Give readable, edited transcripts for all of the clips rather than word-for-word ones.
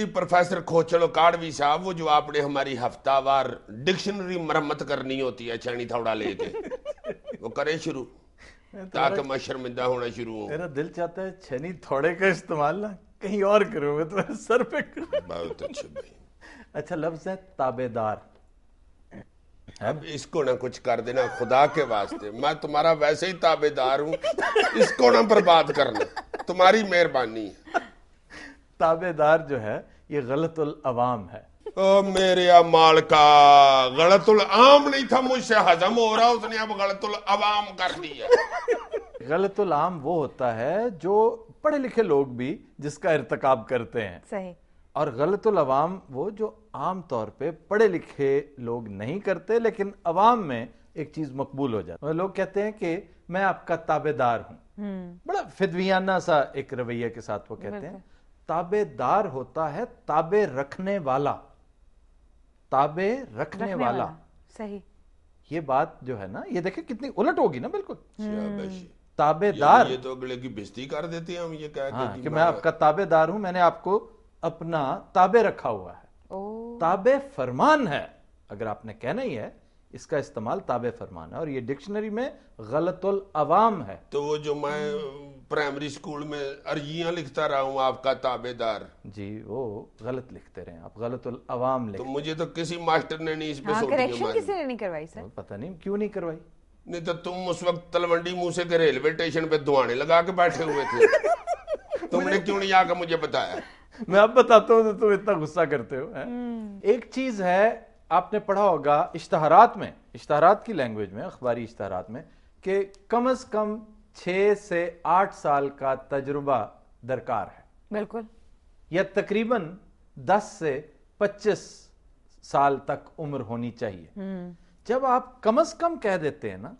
Professor खोचलो काड़वी साहब, वो जो आपने हमारी हफ्तावार डिक्शनरी मरम्मत करनी होती है छेनी थोड़ा लेके, वो करें शुरू ताकि मैं शर्मिंदा होना शुरू हूँ। मेरा दिल चाहता है छेनी थोड़े का इस्तेमाल ना कहीं और करूँ, मैं तुम्हारे सर पे करूँ। बहुत अच्छे भाई। अच्छा लफ्ज है ताबेदार। अब इसको ना कुछ कर देना खुदा के वास्ते, मैं तुम्हारा वैसे ही ताबेदार हूँ, इसको ना बर्बाद करना, तुम्हारी मेहरबानी है। ताबेदार जो है ये गलतुल अवाम है। ओ मेरे अमाल का, गलतुल आम नहीं था मुझसे हजम हो रहा, उसने अब गलतुल अवाम कर दिया। गलतुल आम वो होता है जो पढ़े लिखे लोग भी जिसका इर्तिकाब करते हैं। सही। और गलतुल अवाम वो जो आम तौर पे पढ़े लिखे लोग नहीं करते लेकिन अवाम में एक चीज मकबूल हो जाती है। लोग कहते हैं कि मैं आपका ताबेदार हूं, बड़ा फिदवियाना सा एक रवैया के साथ वो कहते हैं। ताबेदार होता है ताबे रखने वाला, ताबे रखने वाला। सही। ये बात जो है ना, ये देखे कितनी उलट होगी ना, बिल्कुल। शाबाशी। ताबेदार, ये तो अगले की बेइज्जती कर देते हैं हम, ये कह के हाँ, कि मैं आपका ताबेदार हूं, मैंने आपको अपना ताबे रखा हुआ है। ताबे फरमान है, अगर आपने कहना ही है इसका इस्तेमाल ताबे फरमान है, और ये डिक्शनरी में गलतुल अवाम है। तो वो जो मैं प्राइमरी स्कूल में अर्जियां लिखता रहा हूँ आपका ताबेदार, जी वो गलत लिखते रहे आप, गलतुल अवाम तो लिखते। मुझे तो किसी मास्टर ने नहीं इस पे सोटियां करेक्शन मारी। किसी ने नहीं करवाई सर? पता नहीं क्यों नहीं करवाई। नहीं तो तुम उस वक्त तलवंडी मूसे के रेलवे स्टेशन पे दुआने लगा के बैठे हुए थे, तुमने क्यों नहीं आकर मुझे बताया? मैं अब बताता हूं तो तुम इतना गुस्सा करते हो, है? एक चीज है, आपने पढ़ा होगा इश्तहारात में, इश्तहारात की लैंग्वेज में, अखबारी इश्तहारात में, कि कम से कम 6 से 8 साल का तजुर्बा दरकार है। बिल्कुल। या तकरीबन 10 से 25 साल तक उम्र होनी चाहिए। जब आप कम से कम कह देते हैं ना,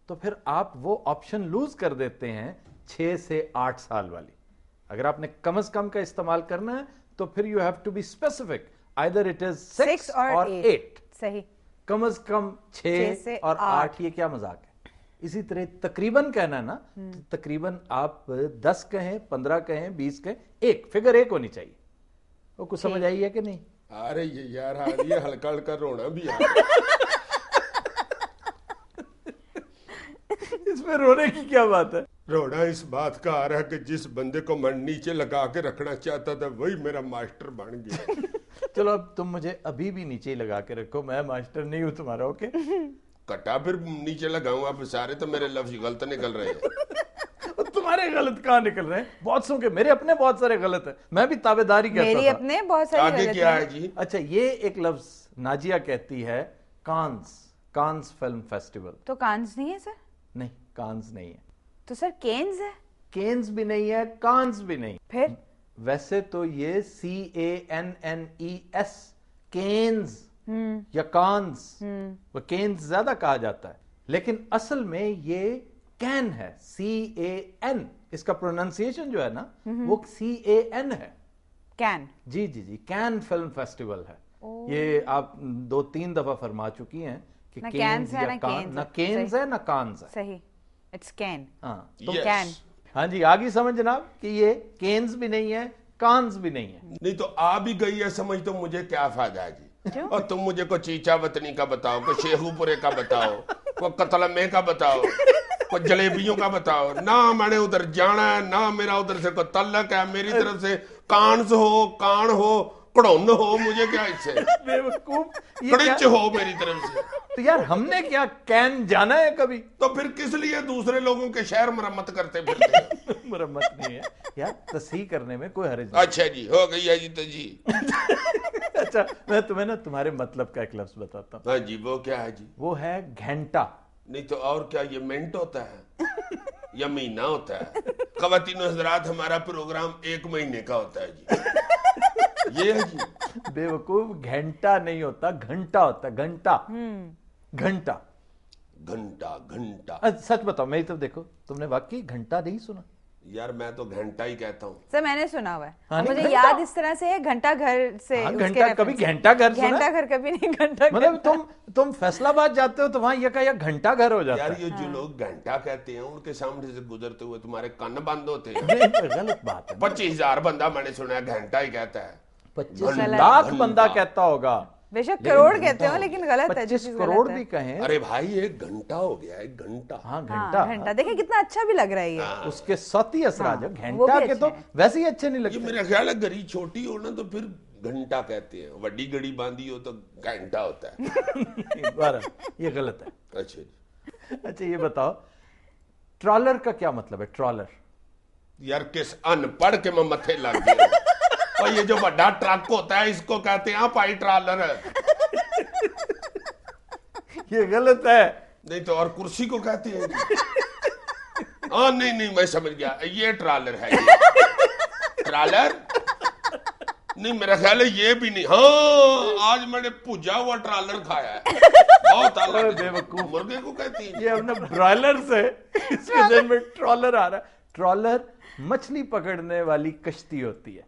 तो फिर आप वो ऑप्शन लूज कर देते हैं 6 से 8 साल वाली। अगर आपने कम से कम का इस्तेमाल करना है तो फिर you have to be specific, either it is 6 और 8। सही। कम से कम 6 और 8, ये क्या मजाक है? इसी तरह तकरीबन कहना है ना, तो तकरीबन आप 10 कहें, 15 कहें, 20 कहें, एक फिगर 1 होनी चाहिए। वो कुछ समझ आई है कि नहीं? अरे ये यार ये हल्का हल्का रोना भी आ रहा। इसमें रोने की क्या बात है? रोना इस बात का आ रहा है कि जिस बंदे को मैं नीचे लगा के रखना चाहता था वही मेरा मास्टर बन गया। चलो अब तुम मुझे अभी भी नीचे ही लगा के रखो, मैं मास्टर नहीं हूं तुम्हारा, ओके? कटा फिर नीचे लगाऊं, अब सारे तो मेरे लफ्ज गलत निकल रहे हैं। तुम्हारे गलत कहाँ निकल रहे हैं? बहुत सौ के, मेरे अपने बहुत सारे गलत है, मैं भी ताबेदारी कहता मेरी था। अपने बहुत सारे आगे गलत क्या हैं। है जी? अच्छा, ये एक लफ्ज नाजिया कहती है, कांस फिल्म फेस्टिवल। तो कांस नहीं है सर? नहीं, कांस नहीं है। तो सर केन्स है? केन्स भी नहीं है, कांस भी नहीं। फिर वैसे तो ये CANNES, केन्स या कांस, वो केन्स ज्यादा कहा जाता है, लेकिन असल में ये कैन है, CAN। इसका प्रोनाउंसिएशन जो है ना वो CAN है। कैन? जी जी जी, कैन फिल्म फेस्टिवल है। ये आप 2-3 दफा फरमा चुकी हैं कि ना केन्स कैन्स है, या ना केन्स ना है। केन्स सही। है ना कांस है। सही, इट्स कैन। हाँ तो Yes. कैन। हाँ जी, आगे समझ जनाब कि ये केन्स भी नहीं है, कांस भी नहीं है। नहीं तो आ भी गई है समझ, तो मुझे क्या फायदा है जी? और तुम मुझे को चीचा वतनी का बताओ, को शेखुपुरे का बताओ, को कतलमे का बताओ, को जलेबियों का बताओ। ना मैंने उधर जाना है, ना मेरा उधर से कोई तल्लक है, मेरी तरफ से कांस हो, कान हो, कड़ौन हो, मुझे क्या इससे? बेवकूफ, ये कड़िच क्या? हो मेरी तरफ से। तो यार हमने क्या कैन जाना है कभी? तो फिर किस लिए दूसरे लोगों के शहर मरम्मत करते फिरते हैं? मुरम्मत नहीं है यार, तस्हीह करने में कोई हर्ज नहीं। अच्छा जी, हो गई है जी तो जी। अच्छा, मैं तुम्हें ना तुम्हारे मतलब का एक लफ्ज बताता हूँ। हाँ जी, वो क्या है जी? वो है घंटा। नहीं तो और क्या, ये मिनट होता है या महीना होता है? ख़वातीन हज़रात, हमारा प्रोग्राम 1 महीने का होता है जी। ये है जी। बेवकूफ, घंटा नहीं होता, घंटा होता, घंटा। घंटा। घंटा घंटा। सच बताओ, मेरी तरफ देखो, तुमने वाकई घंटा नहीं सुना? यार मैं तो घंटा ही कहता हूँ। सर मैंने सुना हुआ है। हाँ, और नहीं, मुझे घंटा। याद इस तरह से है, घंटा घर से हाँ, उसके घंटा, कभी reference से। घंटा घर सुना? घंटा घर कभी नहीं, घंटा मतलब घर। तुम फैसलाबाद जाते हो तो वहां ये का घंटा घर हो जाता यार है। ये जो लोग घंटा कहते हैं उनके सामने से गुजरते हुए तुम्हारे कान बंद होते हैं। ये गलत बात है। 25,000 बंदा मैंने सुना है घंटा ही कहता है। 25 लाख बंदा कहता होगा, बेशक करोड़ कहते हो लेकिन गलत है। 25 करोड़ भी कहें। अरे भाई 1 घंटा हो गया, 1 घंटा। हाँ हाँ, घंटा देखिए कितना अच्छा भी लग रहा है ये। उसके सौती असरात जो वो घंटा भी के अच्छे तो हैं। वैसे ही अच्छे नहीं ये लगते। मेरा ख्याल है गरी छोटी हो ना तो फिर घंटा कहते हैं, वड्डी गड़ी बांधी हो तो घंटा होता है। बहरहाल, ये गलत है। अच्छा जी। अच्छा ये बताओ ट्रॉलर का क्या मतलब है? ट्रॉलर यार किस अनपढ़ के मैं मथे लग गया। और ये जो बड़ा ट्रक होता है इसको कहते हैं पाई ट्रॉलर। ये गलत है। नहीं तो और कुर्सी को कहते हैं। हाँ नहीं मैं समझ गया, ये ट्रॉलर है। ये ट्रॉलर नहीं, मेरा ख्याल है ये भी नहीं। हाँ आज मैंने भुजा हुआ ट्रॉलर खाया है, बहुत अलग। बेवकूफ, मुर्गे को कहती है। ये हमने ब्रॉयलर से इसके जहन में ट्रॉलर आ रहा है। ट्रॉलर मछली पकड़ने वाली कश्ती होती है।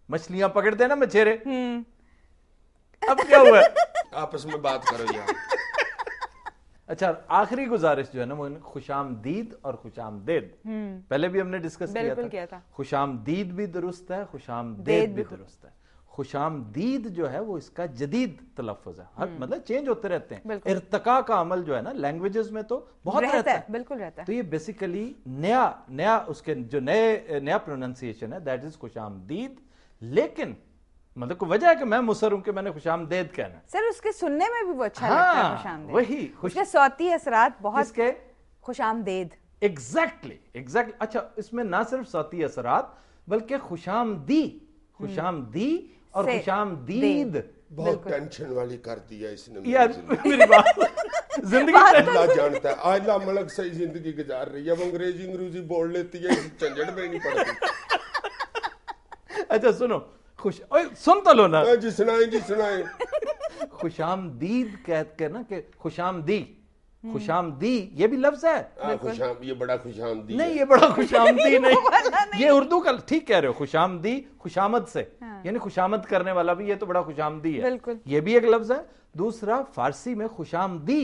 मछलियां पकड़ते हैं ना मछेरे। अब क्या हुआ? आपस में बात करो यार। अच्छा आखिरी गुजारिश जो है ना वो खुशामदीद और खुशामदेद, पहले भी हमने डिस्कस किया था। खुशामदीद भी दुरुस्त है, खुशामदेद भी दुरुस्त है। खुशामदीद जो है वो इसका जदीद तलफ्फुज़ है, हर मतलब चेंज होते रहते हैं। इर्तिका का अमल जो है ना लैंग्वेजेस में तो बहुत रहता है, बिल्कुल रहता है। तो ये बेसिकली नया उसके जो नया प्रोनाउंसिएशन है दैट इज खुशामदीद। लेकिन मतलब को वजह है कि मैं मुसर हूं कि मैंने खुशामदेद कहना सर, उसके सुनने में भी वो अच्छा हाँ, लगता है खुशामदेद। वही उसके सौती असरात बहुत इसके खुशामदेद। एग्जैक्टली। अच्छा इसमें ना सिर्फ सौती असरात बल्कि खुशामदी और खुशामदीद। बहुत टेंशन वाली कर दिया इसने यार मेरी बात जिंदगी अल्लाह जानता है आयला मलक सही जिंदगी गुजार रही है, अब अंग्रेजी बोल लेती है, झंझट में नहीं पड़ती। अच्छा सुनो, सुन तो लो ना। जी सुनाए। खुशामदीद कहते के ना कि खुशामदी ये भी लफ्ज है। ये बड़ा खुशामदी नहीं, ये बड़ा खुशामदी नहीं, ये उर्दू का ठीक कह रहे हो। खुशामदी खुशामद से, यानी खुशामद करने वाला भी, ये तो बड़ा खुशामदी है, ये भी एक लफ्ज है। दूसरा फारसी में खुशामदी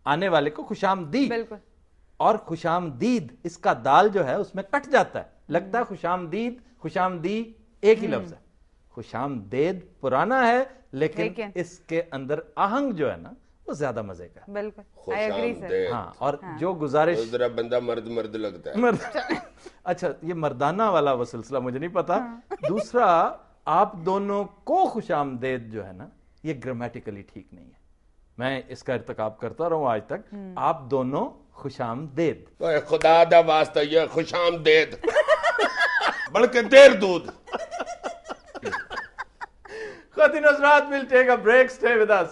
आने वाले को खुशामदी, और खुशामदीद इसका दाल जो है उसमें कट जाता है, लगता है खुशामदी एक ही लफ्ज है। खुशामदेद पुराना है लेकिन इसके अंदर आहंग जो है ना वो ज्यादा मजे का। बिल्कुल आई एग्री सर। हाँ, और जो गुजारिश जरा बंदा मर्द लगता है। अच्छा ये मर्दाना वाला वो सिलसिला मुझे नहीं पता। दूसरा, आप दोनों को खुशामदेद जो है ना ये ग्रामेटिकली ठीक नहीं है। मैं इसका इर्तिकाब करता रहा हूं आज तक। आप दोनों खुशामदेद, खुदा दा वास्ता ये खुशामदेद बल्कि देर दूध। Khatin Hazrat will take a break. Stay with us.